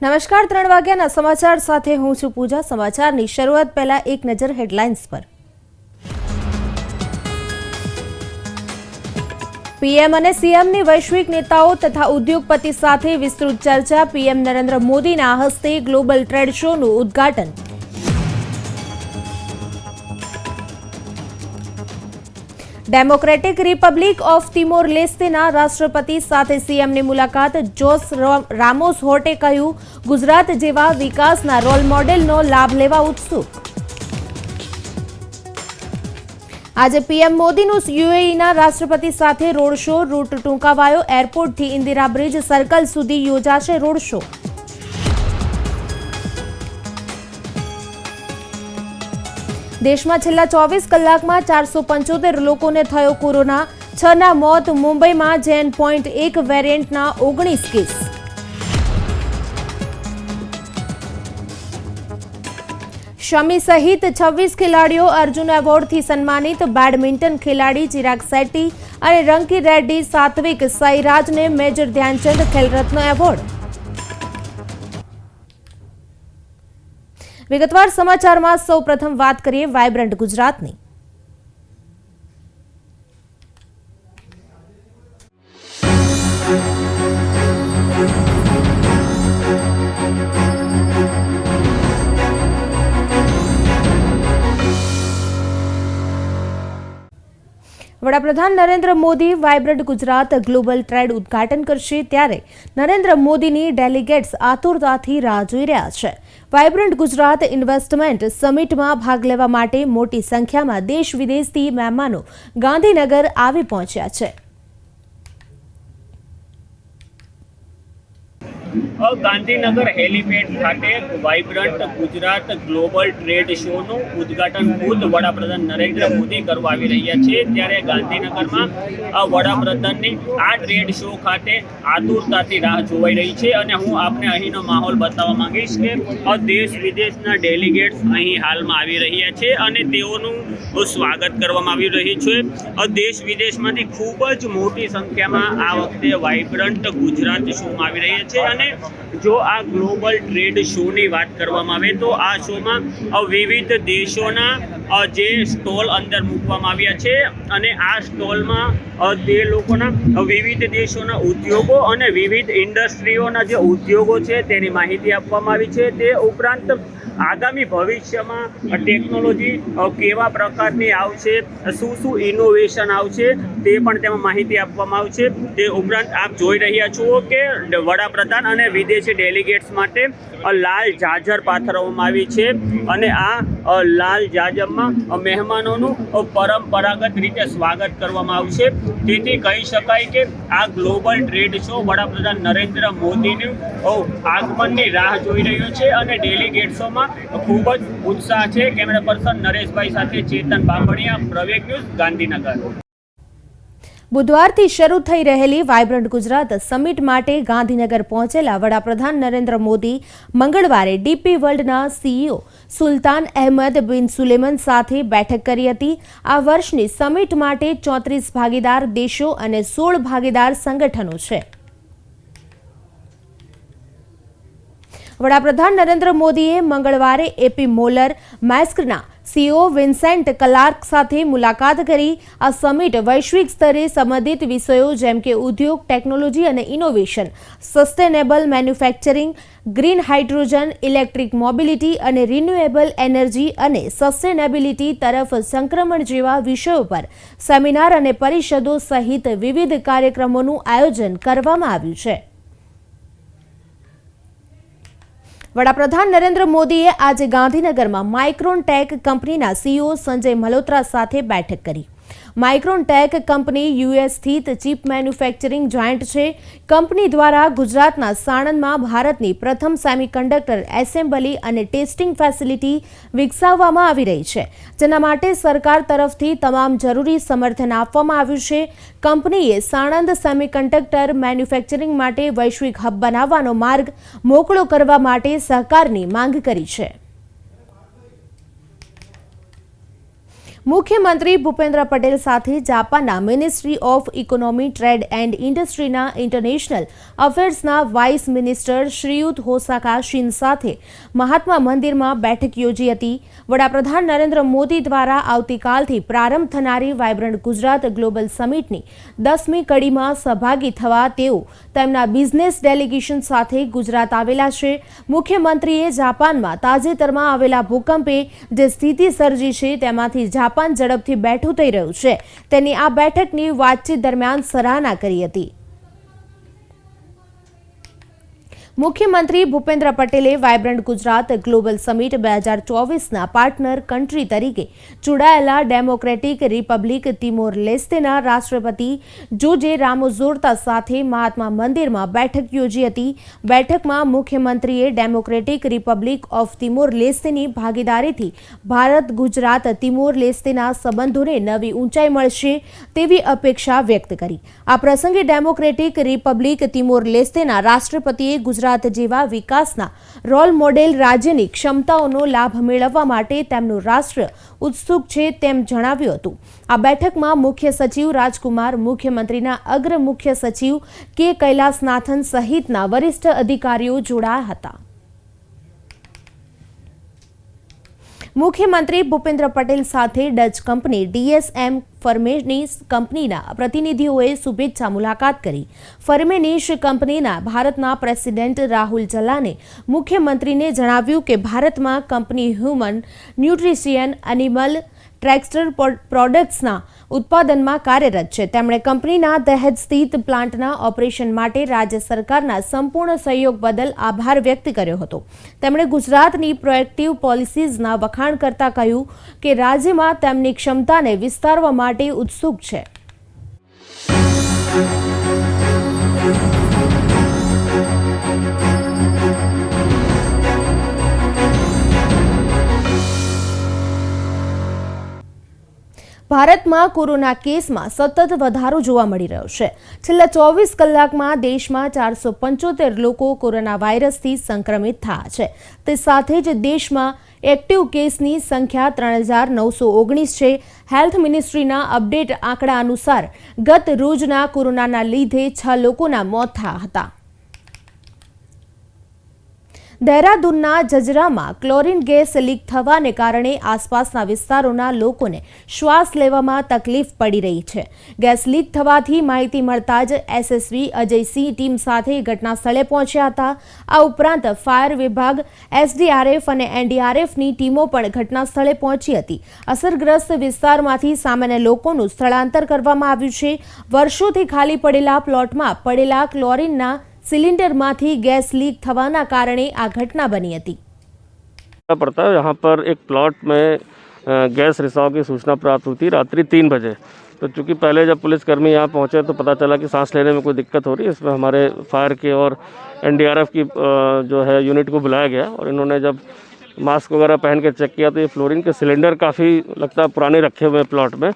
નમસ્કાર 3 વાગ્યાના સમાચાર સાથે હું છું પૂજા। સમાચારની શરૂઆત પહેલા એક નજર હેડલાઇન્સ પર। પીએમ અને સીએમની વૈશ્વિક નેતાઓ તથા ઉદ્યોગપતિ સાથે વિસ્તૃત ચર્ચા। પીએમ નરેન્દ્ર મોદીના હસ્તે ગ્લોબલ ટ્રેડ શોનું ઉદ્ઘાટન। डेमोक्रेटिक रिपब्लिक ऑफ तिमोर लेस्तेना राष्ट्रपति साथे सीएमनी मुलाकात। जोस रामोस होर्टे कह્યું गुजरात जेवा विकासना रोल मॉडेलनो लाभ लेवा उत्सुक। आज पीएम मोदीનું यूएईना राष्ट्रपति साथे रोड शो। रूट टूंकावायो। एरपोर्टથી इंदिरा ब्रिज सर्कल સુધી યોજાશે रोड शो। देशમાં છેલ્લા 24 કલાકમાં 475 લોકોને થયો કોરોના। 6ના મોત। મુંબઈમાં JN.1 વેરિયન્ટના 19 કેસ। શમી સહિત 26 ખેલાડીઓ અર્જુન એવોર્ડથી સન્માનિત। બેડમિન્ટન ખેલાડી ચિરાગ શેટ્ટી અને રંકી રેડ્ડી, સાત્વિક સાઈરાજને મેજર ધ્યાનચંદ ખેલરત્ન એવોર્ડ। વિગતવાર સમાચારમાં સૌપ્રથમ વાત કરીએ વાઇબ્રન્ટ ગુજરાતની। વડાપ્રધાન Narendra Modi vibrant Gujarat global trade ઉદ્ઘાટન કરશે ત્યારે નરેન્દ્ર મોદીની ડેલિગેટ્સ આતુરતાથી રાહ જોઈ રહ્યા છે। વાઇબ્રન્ટ ગુજરાત ઇન્વેસ્ટમેન્ટ સમિટમાં ભાગ લેવા માટે મોટી સંખ્યામાં દેશ વિદેશથી મહેમાનો ગાંધીનગર આવી પહોંચ્યા છે। ગાંધીનગર હેલીપેડ ખાતે વાઇબ્રન્ટ ગુજરાત ગ્લોબલ ટ્રેડ શોનું ઉદ્ઘાટન ખુદ વડાપ્રધાન નરેન્દ્ર મોદી કરવા આવી રહ્યા છે। ત્યારે ગાંધીનગરમાં વડાપ્રધાનની આ ટ્રેડ શો ખાતે આતુરતાથી રાહ જોવાઈ રહી છે અને હું આપને અહીંનો માહોલ બતાવવા માંગીશ કે દેશ વિદેશના ડેલિગેટ્સ અહીં હાલમાં આવી રહ્યા છે અને તેઓનું સ્વાગત કરવામાં આવી રહ્યું છે। દેશ વિદેશમાંથી ખૂબ જ મોટી સંખ્યામાં આ વખતે વાઇબ્રન્ટ ગુજરાત શોમાં આવી રહ્યા છે અને જો આ ગ્લોબલ ટ્રેડ શોની વાત કરવામાં આવે તો આ શોમાં વિવિધ દેશોના જે સ્ટોલ અંદર મૂકવામાં આવ્યા છે અને આ સ્ટોલમાં તે લોકોના વિવિધ દેશોના ઉદ્યોગો અને વિવિધ ઇન્ડસ્ટ્રીઓના જે ઉદ્યોગો છે તેની માહિતી આપવામાં આવી છે। તે ઉપરાંત આગામી ભવિષ્યમાં ટેકનોલોજી કેવા પ્રકારની આવશે, શું શું ઇનોવેશન આવશે તે પણ તેમાં માહિતી આપવામાં આવશે। તે ઉપરાંત આપ જોઈ રહ્યા છો કે વડાપ્રધાન અને વિદેશી ડેલિગેટ્સ માટે લાલ જાજર પાથરવામાં આવી છે અને આ લાલ જાજરમાં મહેમાનોનું પરંપરાગત રીતે સ્વાગત કરવામાં આવશે। તેથી કહી શકાય કે આ ગ્લોબલ ટ્રેડ શો વડાપ્રધાન નરેન્દ્ર મોદીનું આગમનની રાહ જોઈ રહ્યો છે અને ડેલિગેટ્સોમાં ખૂબ જ ઉત્સાહ છે। કેમેરા પર્સન નરેશભાઈ સાથે ચેતન બાંભણિયા, પ્રવેગ ન્યૂઝ, ગાંધીનગર। બુધવારથી શરૂ થઈ રહેલી વાઇબ્રન્ટ ગુજરાત સમિટ માટે ગાંધીનગર પહોંચેલા વડાપ્રધાન નરેન્દ્ર મોદી મંગળવારે ડીપી વર્લ્ડના સીઈઓ સુલતાન અહેમદ બિન સુલેમન સાથે બેઠક કરી હતી। આ વર્ષની સમિટ માટે 34 ભાગીદાર દેશો અને 16 ભાગીદાર સંગઠનો છે। વડાપ્રધાન નરેન્દ્ર મોદીએ મંગળવારે એપી મોલર માસ્કના સીઈઓ વિન્સેન્ટ ક્લાર્ક સાથે મુલાકાત કરી। આ સમિટ વૈશ્વિક સ્તરે સંબંધિત વિષયો જેમ કે ઉદ્યોગ, ટેકનોલોજી અને innovation, sustainable manufacturing, green hydrogen, electric mobility અને રિન્યુએબલ એનર્જી અને સસ્ટેનેબિલિટી તરફ સંક્રમણ જેવા વિષયો પર સેમિનાર અને પરિષદો સહિત વિવિધ કાર્યક્રમોનું આયોજન કરવામાં આવ્યું છે। વડાપ્રધાન નરેન્દ્ર મોદીએ આજે ગાંધીનગરમાં માઇક્રોન ટેક કંપનીના સીઈઓ સંજય મલ્હોત્રા સાથે બેઠક કરી। માઇક્રોન ટેક કંપની યુએસ સ્થિત ચીપ મેન્યુફેક્ચરિંગ જોઇન્ટ છે। કંપની દ્વારા ગુજરાતના સાણંદમાં ભારતની પ્રથમ સેમિકન્ડક્ટર એસેમ્બલી અને ટેસ્ટિંગ ફેસિલિટી વિકસાવવામાં આવી રહી છે, જેના માટે સરકાર તરફથી તમામ જરૂરી સમર્થન આપવામાં આવ્યું છે। કંપનીએ સાણંદ સેમિકન્ડક્ટર મેન્યુફેક્ચરિંગ માટે વૈશ્વિક હબ બનાવવાનો માર્ગ મોકળો કરવા માટે સહકારની માંગ કરી છે। મુખ્યમંત્રી ભૂપેન્દ્ર પટેલ સાથે જાપાનના ministry of economy trade and ઇન્ડસ્ટ્રીના ઇન્ટરનેશનલ અફેર્સના વાઇસ મિનિસ્ટર શ્રીયુત હોસાકા શિન સાથે મહાત્મા મંદિરમાં બેઠક યોજી હતી। વડાપ્રધાન નરેન્દ્ર મોદી દ્વારા આવતીકાલથી પ્રારંભ થનારી વાઇબ્રન્ટ ગુજરાત ગ્લોબલ સમિટની 10મી કડીમાં સહભાગી થવા તેઓ તેમના બિઝનેસ ડેલિગેશન સાથે ગુજરાત આવેલા છે। મુખ્યમંત્રીએ જાપાનમાં તાજેતરમાં આવેલા ભૂકંપે જે સ્થિતિ સર્જી છે તેમાંથી જાપાન ઝડપથી બેઠું થઈ રહ્યું છે તેની આ બેઠકની વાતચીત દરમિયાન સરાહના કરી હતી। મુખ્યમંત્રી ભૂપેન્દ્ર પટેલે વાઇબ્રન્ટ ગુજરાત ગ્લોબલ સમિટ 2024ના પાર્ટનર કન્ટ્રી તરીકે જોડાયેલા ડેમોક્રેટિક રિપબ્લિક તિમોર લેસ્તેના રાષ્ટ્રપતિ જોજે રામોઝોર્તા સાથે મહાત્મા મંદિરમાં બેઠક યોજી હતી। બેઠકમાં મુખ્યમંત્રીએ ડેમોક્રેટિક રિપબ્લિક ઓફ તિમોર લેસ્તેની ભાગીદારીથી ભારત ગુજરાત તિમોર લેસ્તેના સંબંધોને નવી ઊંચાઈ મળશે તેવી અપેક્ષા વ્યક્ત કરી। આ પ્રસંગે ડેમોક્રેટિક રિપબ્લિક તિમોર લેસ્તેના રાષ્ટ્રપતિએ ગુજરાત જેવા વિકાસના રોલ મોડેલ રાજ્યની ક્ષમતાઓનો લાભ મેળવવા માટે તેમનું રાષ્ટ્ર ઉત્સુક છે તેમ જણાવ્યું હતું। આ બેઠકમાં મુખ્ય સચિવ રાજકુમાર, મુખ્યમંત્રીના અગ્ર મુખ્ય સચિવ કે કૈલાસનાથન સહિતના વરિષ્ઠ અધિકારીઓ જોડાયા હતા। મુખ્યમંત્રી ભૂપેન્દ્ર પટેલ સાથે ડચ કંપની DSM ફર્મેની કંપનીના પ્રતિનિધિઓએ શુભેચ્છા મુલાકાત કરી। ફર્મેનીશ કંપનીના ભારતના પ્રેસિડેન્ટ રાહુલ જલાને મુખ્યમંત્રીને જણાવ્યું કે ભારતમાં company human nutrition animal textile પ્રોડક્ટ્સના ઉત્પાદનમાં કાર્યરત છે। તેમણે કંપનીના દહેજ સ્થિત પ્લાન્ટના ઓપરેશન માટે રાજ્ય સરકારના સંપૂર્ણ સહયોગ બદલ આભાર વ્યક્ત કર્યો હતો। તેમણે ગુજરાતની પ્રોએક્ટિવ પોલિસીઝના વખાણ કરતા કહ્યું કે રાજ્યમાં તેમની ક્ષમતાને વિસ્તારવા માટે ઉત્સુક છે। ભારતમાં કોરોના કેસમાં સતત વધારો જોવા મળી રહ્યો છે। છેલ્લા 24 કલાકમાં દેશમાં 475 લોકો કોરોના વાયરસથી સંક્રમિત થયા છે। તે સાથે જ દેશમાં એક્ટિવ કેસની સંખ્યા 3919 છે। હેલ્થ મિનિસ્ટ્રીના અપડેટ આંકડા અનુસાર ગત રોજના કોરોનાના લીધે 6 લોકોના મોત થયા હતા। દહેરાદૂનના જજરામાં ક્લોરીન ગેસ લીક થવાને કારણે આસપાસના વિસ્તારોના લોકોને શ્વાસ લેવામાં તકલીફ પડી રહી છે। ગેસ લીક થવાથી માહિતી મળતા જ SSV અજયસિંહ ટીમ સાથે ઘટના સ્થળે પહોંચ્યા હતા। આ ઉપરાંત ફાયર વિભાગ, SDRF અને NDRFની ટીમો પણ ઘટના સ્થળે પહોંચી હતી। અસરગ્રસ્ત વિસ્તારમાંથી સામાન્ય લોકોનું સ્થળાંતર કરવામાં આવ્યું છે। વર્ષોથી ખાલી પડેલા પ્લોટમાં પડેલા ક્લોરીનના सिलेंडरમાંથી गैस लीक થવાના કારણે આ ઘટના બની હતી। पड़ता है यहाँ पर एक प्लॉट में गैस रिसाव की सूचना प्राप्त हुई थी रात्रि 3 बजे। तो चूँकि पहले जब पुलिसकर्मी यहाँ पहुँचे तो पता चला कि सांस लेने में कोई दिक्कत हो रही है। इसमें हमारे फायर के और NDRF की जो है यूनिट को बुलाया गया और इन्होंने जब मास्क वगैरह पहन के चेक किया तो ये फ्लोरीन के सिलेंडर काफ़ी लगता है पुराने रखे हुए हैं प्लॉट में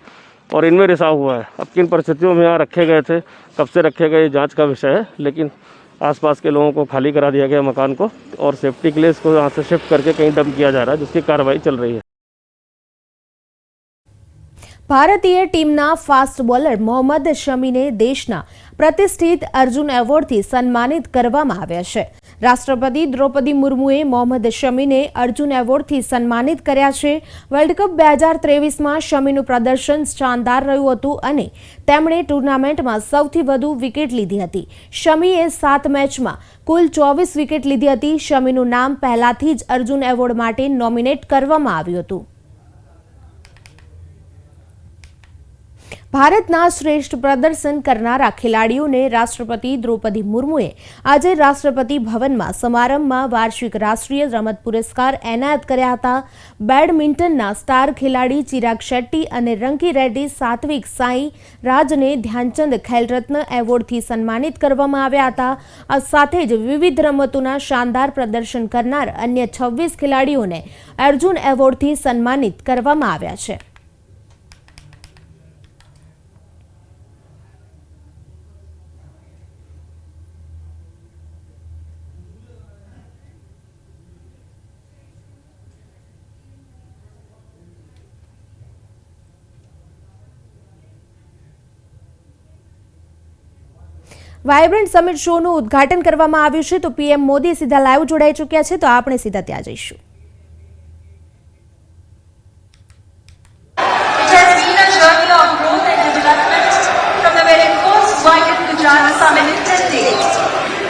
और इनमें रिसाव हुआ है। अब किन परिस्थितियों में यहाँ रखे गए थे, कब से रखे गए, जाँच का विषय है। लेकिन आसपास के लोगों को खाली करा दिया गया मकान को और सेफ्टी के लिए इसको यहाँ से शिफ्ट करके कहीं डंप किया जा रहा है, जिसकी कार्रवाई चल रही है। ભારતીય ટીમના ફાસ્ટ બોલર મોહમ્મદ શમીને દેશના પ્રતિષ્ઠિત અર્જુન એવોર્ડથી સન્માનિત કરવામાં આવ્યા છે। રાષ્ટ્રપતિ દ્રૌપદી મુર્મુએ મોહમ્મદ શમીને અર્જુન એવોર્ડથી સન્માનિત કર્યા છે। વર્લ્ડ કપ 2023માં શમીનું પ્રદર્શન શાનદાર રહ્યું હતું અને તેમણે ટુર્નામેન્ટમાં સૌથી વધુ વિકેટ લીધી હતી। શમીએ 7 મેચમાં કુલ 24 વિકેટ લીધી હતી। શમીનું નામ પહેલાથી જ અર્જુન એવોર્ડ માટે નોમિનેટ કરવામાં આવ્યું હતું। ભારતના શ્રેષ્ઠ પ્રદર્શન કરનારા ખેલાડીઓને રાષ્ટ્રપતિ દ્રૌપદી મુર્મુએ આજે રાષ્ટ્રપતિ ભવનમાં સમારંભમાં વાર્ષિક રાષ્ટ્રીય રમત પુરસ્કાર એનાયત કર્યા હતા। બેડમિન્ટનના સ્ટાર ખેલાડી ચિરાગ શેટ્ટી અને રંકી રેડ્ડી સાત્વિક સાઈ રાજને ધ્યાનચંદ ખેલરત્ન એવોર્ડથી સન્માનિત કરવામાં આવ્યા હતા। આ સાથે જ વિવિધ રમતોના શાનદાર પ્રદર્શન કરનાર અન્ય 26 ખેલાડીઓને અર્જુન એવોર્ડથી સન્માનિત કરવામાં આવ્યા છે। વાઇબ્રન્ટ સમિટ શોનું ઉદ્ઘાટન કરવામાં આવ્યું છે, તો પીએમ મોદી સીધા લાઈવ જોડાઈ ચૂક્યા છે, તો આપણે સીધા ત્યાં જઈશું.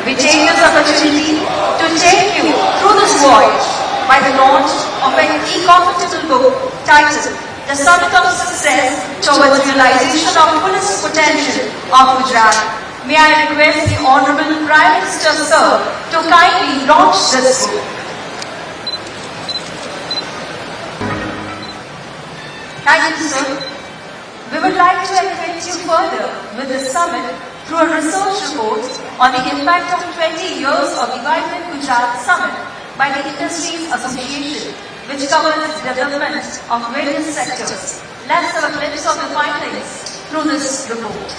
We take this opportunity to take you through this voyage by the launch of an e-compatible book titled The Summit of Success Towards Realization of Fullest Potential of Gujarat. May I request the Honorable Prime Minister, Sir, to kindly launch this book. Thank you, sir. We would like to acquaint you further with the summit through a research report on the impact of 20 years of the Vibrant Gujarat Summit by the Industries Association, which covers the development of various sectors. Let's have a glimpse of the findings through this report.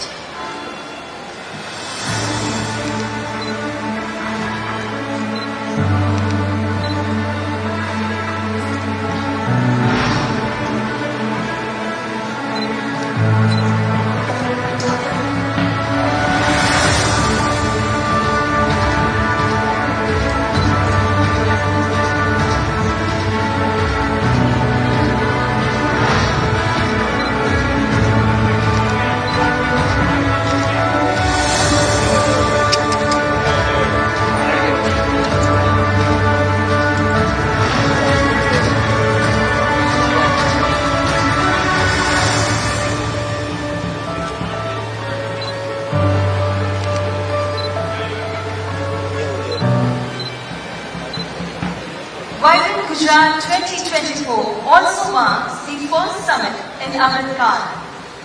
Vibrant Gujarat 2024 also marks the first summit in America.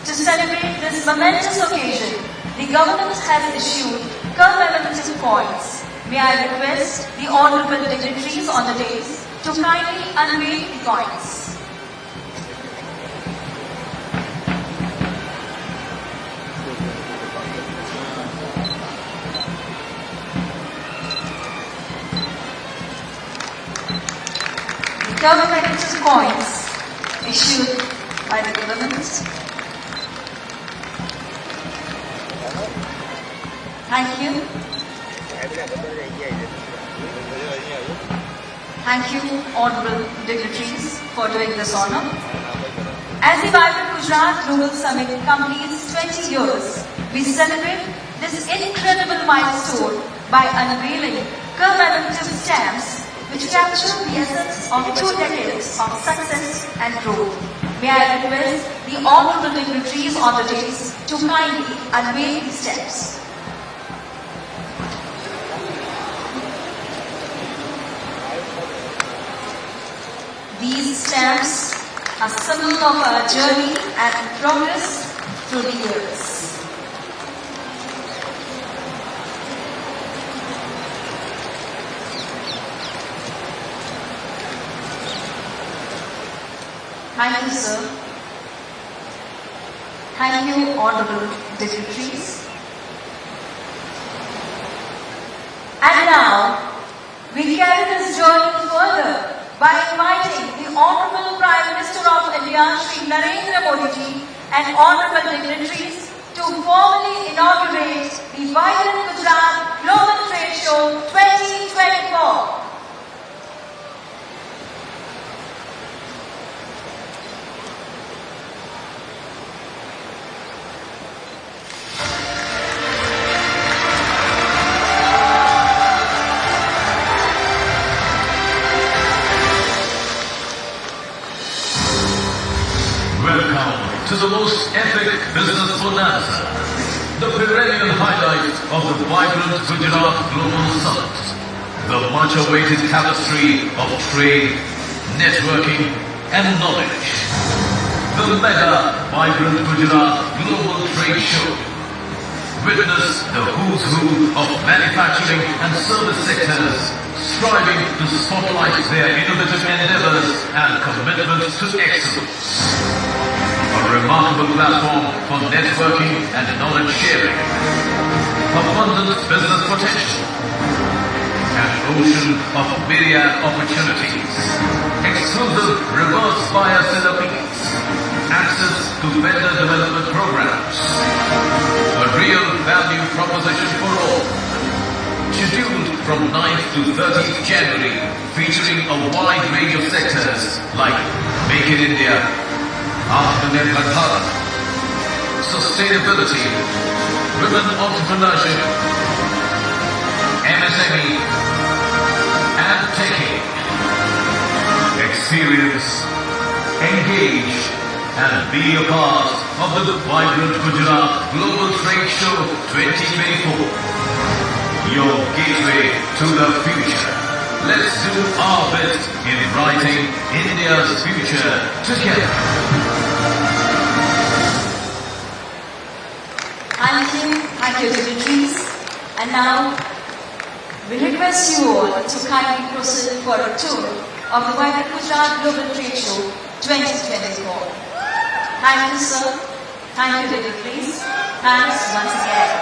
To celebrate this momentous occasion, the government has issued commemorative coins. May I request the honorable dignitaries on the dais to kindly unveil the coins. Commemorative coins issued by the government. Thank you. Thank you, honorable dignitaries, for doing this honor. As the Vibrant Gujarat Global Summit completes 20 years, we celebrate this incredible milestone by unveiling commemorative stamps which capture the essence of 2 decades of success and growth. May I request the honorable dignitaries on the dais to kindly unveil these stamps. These stamps are symbol of our journey and progress through the years. Thank you, sir. Thank you, honorable dignitaries. And now, we carry this journey further by inviting the Honorable Prime Minister of India, Shri Narendra Modi ji, and honorable dignitaries to formally inaugurate the Vibrant Gujarat Global Trade Show 2024. To the most epic business bonanza, the perennial highlight of the Vibrant Gujarat Global Summit, the much-awaited tapestry of trade, networking and knowledge. The mega Vibrant Gujarat Global Trade Show. Witness the who's who of manufacturing and service sectors striving to spotlight their innovative endeavors and commitment to excellence. A remarkable platform for networking and knowledge sharing. Abundant business potential. An ocean of myriad opportunities. Exclusive reverse bias therapies. Access to vendor development programs. A real value proposition for all. Scheduled from 9th to 30th January, featuring a wide range of sectors like Make in India, Atmanirbhar Bharat, sustainability, women entrepreneurship, MSME, and techie. Experience, engage, and be a part of the vibrant Gujarat Global Trade Show 2024. Your gateway to the future. Let's do our bit in writing India's future together. Thank you, dignitaries. And now, we request you all to kindly proceed for a tour of the Vibrant Gujarat Global Trade Show 2024. Thank you, sir. Thank you, dignitaries. Thanks once again.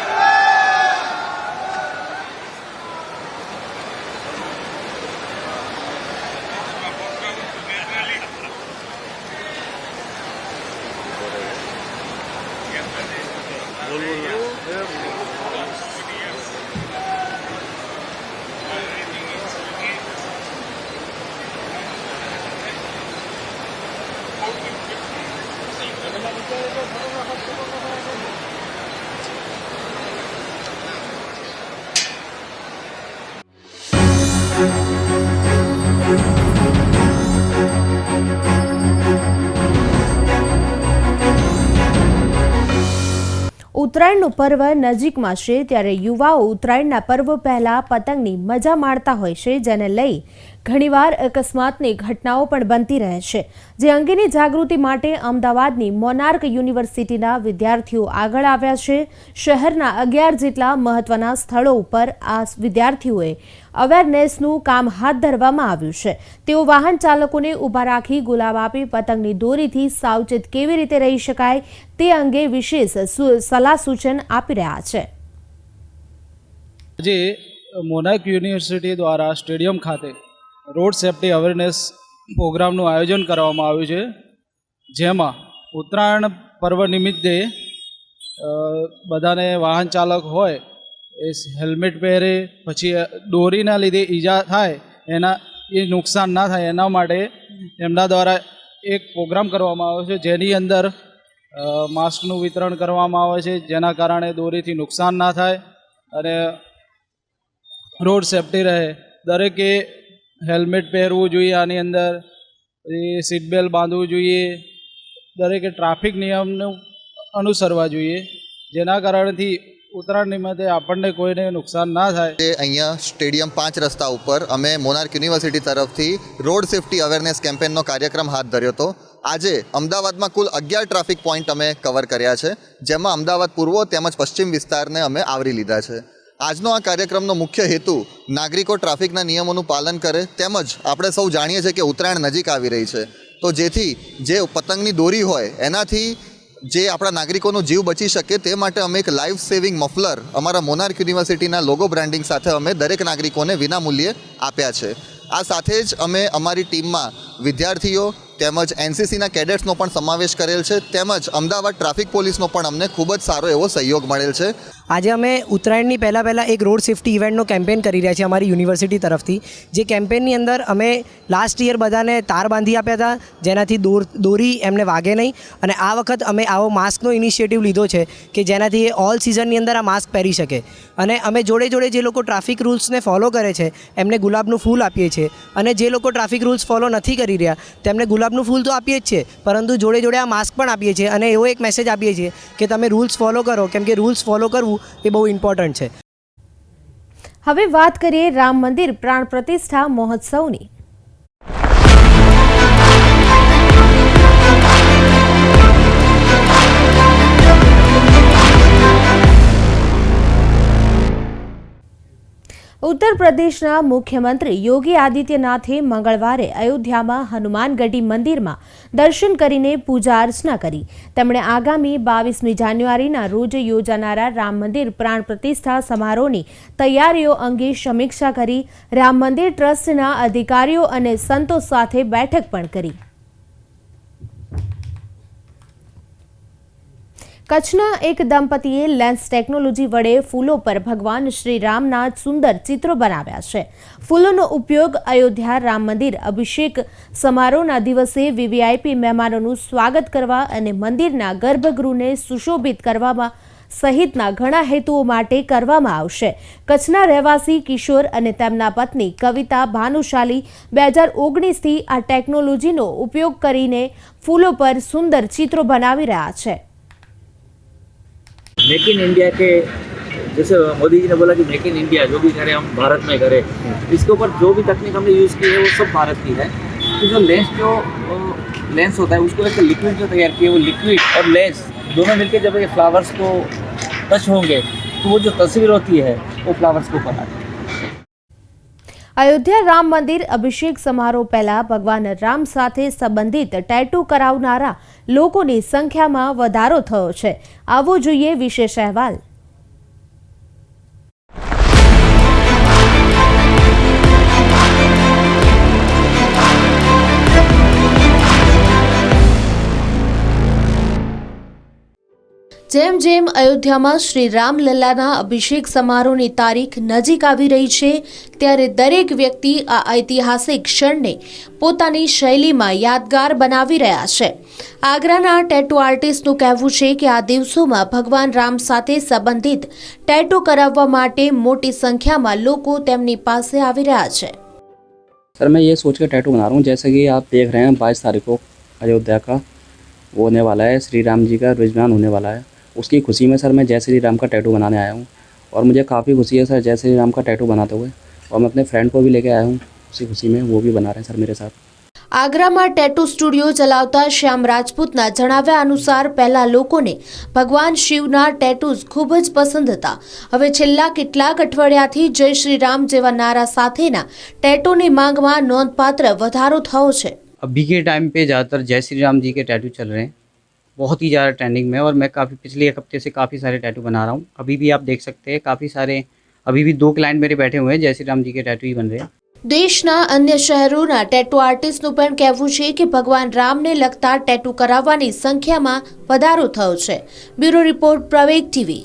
ઉત્તરાયણનું પર્વ નજીકમાં છે ત્યારે યુવાઓ ઉત્તરાયણના પર્વ પહેલા પતંગની મજા માણતા હોય છે, જેને લઈ ઘણીવાર અકસ્માતની ઘટનાઓ પણ બનતી રહે છે. જે અંગેની જાગૃતિ માટે અમદાવાદની મોનાર્ક યુનિવર્સિટીના વિદ્યાર્થીઓ આગળ આવ્યા છે. શહેરના 11 જેટલા મહત્વના સ્થળો ઉપર આ વિદ્યાર્થીઓએ અવેરનેસનું કામ હાથ ધરવામાં આવ્યું છે. તેઓ વાહન ચાલકોને ઊભા રાખી ગુલાબ આપી પતંગની દોરીથી સાવચેત કેવી રીતે રહી શકાય તે અંગે વિશેષ સલાહ સૂચન આપી રહ્યા છે. આજે મોનાર્ક યુનિવર્સિટી દ્વારા સ્ટેડિયમ ખાતે રોડ સેફ્ટી અવેરનેસ પ્રોગ્રામનું આયોજન કરવામાં આવ્યું છે, જેમાં ઉત્તરાયણ પર્વ નિમિત્તે બધાને વાહન ચાલક હોય એ હેલ્મેટ પહેરે, પછી દોરીના લીધે ઈજા થાય એ નુકસાન ના થાય એના માટે એમના દ્વારા એક પ્રોગ્રામ કરવામાં આવ્યો છે, જેની અંદર માસ્કનું વિતરણ કરવામાં આવે છે, જેના કારણે દોરીથી નુકસાન ના થાય અને રોડ સેફ્ટી રહે. દરેકે હેલ્મેટ પહેરવું જોઈએ, આની અંદર સીટ બેલ્ટ બાંધવું જોઈએ, દરેકે ટ્રાફિક નિયમનું અનુસરવા જોઈએ, જેના કારણથી ઉત્તરાયણ નિમિત્તે આપણને કોઈને નુકસાન ના થાય. અહીંયા સ્ટેડિયમ 5 રસ્તા ઉપર અમે મોનાર્ક યુનિવર્સિટી તરફથી રોડ સેફ્ટી અવેરનેસ કેમ્પેનનો કાર્યક્રમ હાથ ધર્યો હતો. આજે અમદાવાદમાં કુલ 11 ટ્રાફિક પોઈન્ટ અમે કવર કર્યા છે, જેમાં અમદાવાદ પૂર્વ તેમજ પશ્ચિમ વિસ્તારને અમે આવરી લીધા છે. આજનો આ કાર્યક્રમનો મુખ્ય હેતુ નાગરિકો ટ્રાફિકના નિયમોનું પાલન કરે, તેમજ આપણે સૌ જાણીએ છીએ કે ઉત્તરાયણ નજીક આવી રહી છે, તો જેથી જે પતંગની દોરી હોય એનાથી જે આપણા નાગરિકોનો જીવ બચી શકે તે માટે અમે એક લાઈફ સેવિંગ મફલર અમારા મોનાર્ક યુનિવર્સિટીના લોગો બ્રાન્ડિંગ સાથે અમે દરેક નાગરિકોને વિનામૂલ્યે આપ્યા છે. આ સાથે જ અમે અમારી ટીમમાં વિદ્યાર્થીઓ તેમજ એનસીસીના કેડેટ્સનો પણ સમાવેશ કરેલ છે, તેમજ અમદાવાદ ટ્રાફિક પોલીસનો પણ અમને ખૂબ જ સારો એવો સહયોગ મળેલ છે. આજે અમે ઉત્તરાયણની પહેલાં એક રોડ સેફ્ટી ઇવેન્ટનો કેમ્પેન કરી રહ્યા છીએ અમારી યુનિવર્સિટી તરફથી. જે કેમ્પેનની અંદર અમે લાસ્ટ યર બધાને તાર બાંધી આપ્યા હતા, જેનાથી દોરી એમને વાગે નહીં, અને આ વખત અમે આવો માસ્કનો ઇનિશિયેટિવ લીધો છે કે જેનાથી એ ઓલ સિઝનની અંદર આ માસ્ક પહેરી શકે. અને અમે જોડે જોડે જે લોકો ટ્રાફિક રૂલ્સને ફોલો કરે છે એમને ગુલાબનું ફૂલ આપીએ છીએ, અને જે લોકો ટ્રાફિક રૂલ્સ ફોલો નથી કરી રહ્યા તેમને ગુલાબનું ફૂલ તો આપીએ જ છે, પરંતુ જોડે જોડે આ માસ્ક પણ આપીએ છીએ, અને એવો એક મેસેજ આપીએ છીએ કે તમે રૂલ્સ ફોલો કરો, કેમ કે રૂલ્સ ફોલો કરવું એ બહુ ઇમ્પોર્ટન્ટ છે. હવે વાત કરીએ રામ મંદિર પ્રાણ પ્રતિષ્ઠા મહોત્સવની. ઉત્તર પ્રદેશના મુખ્યમંત્રી યોગી આદિત્યનાથે મંગળવારે અયોધ્યામાં હનુમાનગઢી મંદિરમાં દર્શન કરીને પૂજા અર્ચના કરી. તેમણે આગામી 22મી જાન્યુઆરીના રોજ યોજાનારા રામ મંદિર પ્રાણ પ્રતિષ્ઠા સમારોહની તૈયારીઓ અંગે સમીક્ષા કરી. રામ મંદિર ટ્રસ્ટના અધિકારીઓ અને સંતો સાથે બેઠક પણ કરી. કચ્છના એક દંપતીએ લેન્સ ટેકનોલોજી વડે ફૂલો પર ભગવાન શ્રી રામના સુંદર ચિત્રો બનાવ્યા છે. ફૂલોનો ઉપયોગ અયોધ્યા રામ મંદિર અભિષેક સમારોહના દિવસે વીવીઆઈપી મહેમાનોનું સ્વાગત કરવા અને મંદિરના ગર્ભગૃહને સુશોભિત કરવામાં સહિતના ઘણા હેતુઓ માટે કરવામાં આવશે. કચ્છના રહેવાસી કિશોર અને તેમના પત્ની કવિતા ભાનુશાલી 2019થી આ ટેકનોલોજીનો ઉપયોગ કરીને ફૂલો પર સુંદર ચિત્રો બનાવી રહ્યા છે. मेक इन इंडिया के जैसे मोदी जी ने बोला कि मेक इन इंडिया, जो भी करें हम भारत में करें, इसके ऊपर जो भी तकनीक हमने यूज़ की है वो सब भारत की है. तो जो लेंस होता है उसको एक लिक्विड जो तैयार किया, वो लिक्विड और लेंस दोनों मिलकर जब ये फ्लावर्स को टच होंगे तो वो जो तस्वीर होती है वो फ्लावर्स को बनाती है. અયોધ્યા રામ મંદિર અભિષેક સમારોહ પહેલા ભગવાન રામ સાથે સંબંધિત ટેટુ કરાવનારા લોકોની સંખ્યામાં વધારો થયો છે. આવો જોઈએ વિશેષ અહેવાલ. જેમ જેમ અયોધ્યામાં શ્રી રામલલ્લાના અભિષેક સમારોહની તારીખ નજીક આવી રહી છે ત્યારે દરેક વ્યક્તિ આ ઐતિહાસિક ક્ષણને પોતાની શૈલીમાં યાદગાર બનાવી રહ્યા છે. આગ્રાના ટેટુ આર્ટિસ્ટનું કહેવું છે કે આ દિવસોમાં ભગવાન રામ સાથે સંબંધિત ટેટુ કરાવવા માટે મોટી સંખ્યામાં લોકો તેમની પાસે આવી રહ્યા છે. सर मैं ये सोच के टैटू बना रहा हूँ. जैसे कि आप देख रहे हैं 22 तारीख को अयोध्या का वो होने वाला है, श्री राम जी का रुझान होने वाला है. उसकी खुशी में सर मैं जय श्री राम का टैटू बनाने आया हूँ और मुझे काफ़ी खुशी है सर जय श्री राम का टैटू बनाते हुए. और मैं अपने फ्रेंड को भी लेके आया हूँ उसी खुशी में, वो भी बना रहे हैं सर मेरे साथ. આગ્રામાં ટેટુ સ્ટુડિયો ચલાવતા શ્યામ રાજપૂતના જણાવ્યા અનુસાર પહેલા લોકોને ભગવાન શિવના ટેટૂઝ ખૂબ જ પસંદ હતા. હવે છેલ્લા કેટલાક અઠવાડિયાથી જય શ્રી રામ જેવા નારા સાથેના ટેટૂની માંગમાં નોંધપાત્ર વધારો થયો છે. अभी के टाइम पे ज़्यादातर जय श्री राम जी के टैटू चल रहे हैं, बहुत ही ज़्यादा ट्रेंडिंग में. और मैं पिछले एक हफ्ते से काफ़ी सारे टैटू बना रहा हूँ. अभी भी आप देख सकते हैं काफ़ी सारे, अभी भी 2 क्लाइंट मेरे बैठे हुए हैं, जय श्री राम जी के टैटू ही बन रहे हैं. દેશના અન્ય શહેરોના ટેટુ આર્ટિસ્ટનું પણ કહેવું છે કે ભગવાન રામને લગતા ટેટુ કરાવવાની સંખ્યામાં વધારો થયો છે. બ્યુરો રિપોર્ટ પ્રવેગ ટીવી.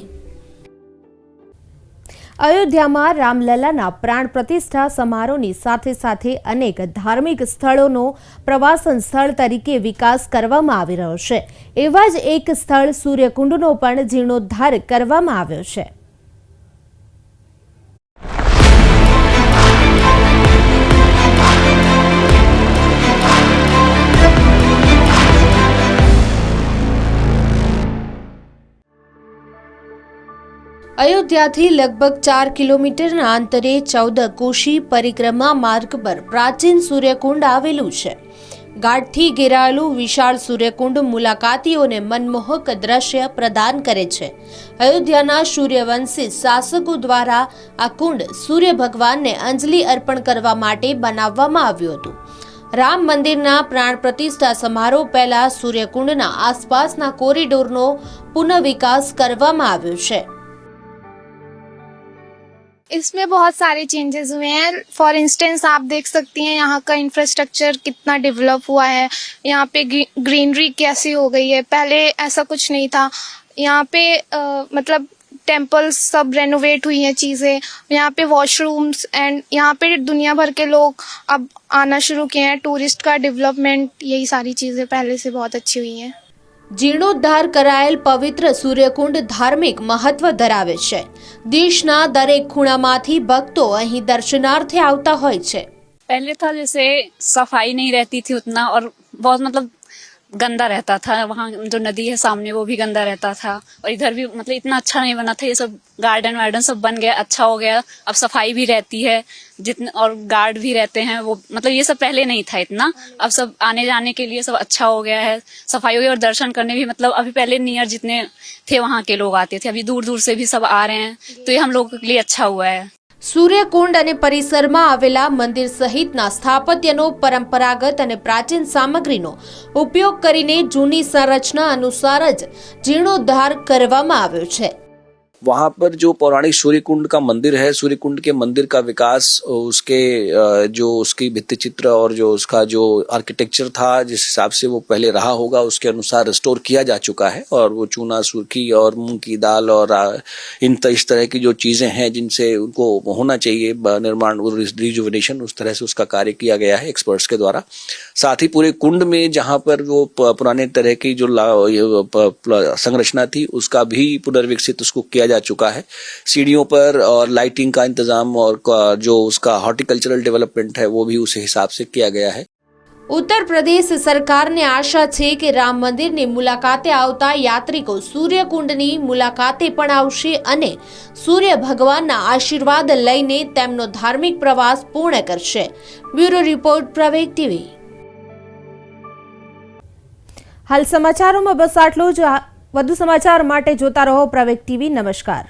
અયોધ્યામાં રામલલ્લાના પ્રાણ પ્રતિષ્ઠા સમારોહની સાથે સાથે અનેક ધાર્મિક સ્થળોનો પ્રવાસન સ્થળ તરીકે વિકાસ કરવામાં આવી રહ્યો છે. એવા જ એક સ્થળ સૂર્યકુંડનો પણ જીર્ણોદ્ધાર કરવામાં આવ્યો છે. અયોધ્યાથી લગભગ 4 કિલોમીટરના અંતરે 14 કોશી પરિક્રમા માર્ગ પર પ્રાચીન સૂર્યકુંડ આવેલું છે. ગાઢથી ઘેરાયેલું વિશાળ સૂર્યકુંડ મુલાકાતીઓને મનમોહક દ્રશ્ય પ્રદાન કરે છે. અયોધ્યાના સૂર્યવંશી શાસકો દ્વારા આ કુંડ સૂર્ય ભગવાનને અંજલિ અર્પણ કરવા માટે બનાવવામાં આવ્યું હતું. રામ મંદિરના પ્રાણ પ્રતિષ્ઠા સમારોહ પહેલા સૂર્યકુંડના આસપાસના કોરિડોરનો પુનઃવિકાસ કરવામાં આવ્યો છે. इसमें बहुत सारे चेंजेस हुए हैं. फॉर इंस्टेंस आप देख सकती हैं यहाँ का इंफ्रास्ट्रक्चर कितना डेवलप हुआ है. यहाँ पे ग्रीनरी कैसी हो गई है, पहले ऐसा कुछ नहीं था. यहाँ पे मतलब टेम्पल्स सब रेनोवेट हुई हैं चीज़ें. यहाँ पे वॉशरूम्स एंड यहाँ पे दुनिया भर के लोग अब आना शुरू किए हैं. टूरिस्ट का डेवलपमेंट, यही सारी चीज़ें पहले से बहुत अच्छी हुई हैं. જીર્ણોદ્ધાર કરાયેલ પવિત્ર સૂર્યકુંડ ધાર્મિક મહત્વ ધરાવે છે. દેશના દરેક ખૂણામાંથી ભક્તો અહીં દર્શનાર્થે આવતા હોય છે. पहले था जैसे सफाई नहीं रहती थी उतना और बहुत मतलब गंदा रहता था. वहाँ जो नदी है सामने वो भी गंदा रहता था और इधर भी मतलब इतना अच्छा नहीं बना था. ये सब गार्डन वार्डन सब बन गया, अच्छा हो गया. अब सफाई भी रहती है जितने और गार्ड भी रहते हैं. वो मतलब ये सब पहले नहीं था इतना. अब सब आने जाने के लिए सब अच्छा हो गया है, सफाई हो गई. और दर्शन करने भी मतलब अभी पहले नियर जितने थे वहाँ के लोग आते थे, अभी दूर दूर से भी सब आ रहे हैं. तो ये हम लोगों के लिए अच्छा हुआ है. સૂર્યકુંડ અને પરિસરમાં આવેલા મંદિર સહિતના સ્થાપત્યનો પરંપરાગત અને પ્રાચીન સામગ્રીનો ઉપયોગ કરીને જૂની સંરચના અનુસાર જ જીર્ણોદ્ધાર કરવામાં આવ્યો છે. वहाँ पर जो पौराणिक सूर्य कुंड का मंदिर है, सूर्य कुंड के मंदिर का विकास, उसके जो उसकी भित्ति चित्र और जो उसका जो आर्किटेक्चर था, जिस हिसाब से वो पहले रहा होगा उसके अनुसार रिस्टोर किया जा चुका है। और वो चूना सुर्खी और मूंग की दाल और इस तरह की जो चीज़ें हैं जिनसे उनको होना चाहिए निर्माण, रिजुविनेशन, उस तरह से उसका कार्य किया गया है एक्सपर्ट्स के द्वारा। साथ ही पूरे कुंड में जहाँ पर वो पुराने तरह की जो संरचना थी उसका भी पुनर्विकसित उसको किया जा चुका है। सीढ़ियों पर और लाइटिंग का इंतजाम और जो उसका हॉर्टिकल्चरल डेवलपमेंट है वो भी उस हिसाब से किया गया है। ઉત્તર પ્રદેશ સરકારને આશા છે કે રામ મંદિરની મુલાકાતે આવતા યાત્રિકો સૂર્યકુંડની મુલાકાતે પણ આવશે અને સૂર્ય ભગવાનના આશીર્વાદ લઈને તેમનો ધાર્મિક પ્રવાસ પૂર્ણ કરશે। બ્યુરો રિપોર્ટ, પ્રવેગ ટીવી। હાલ સમાચારોમાં બસ આટલું જ। વધુ સમાચાર માટે જોતા રહો પ્રવેગ ટીવી। નમસ્કાર।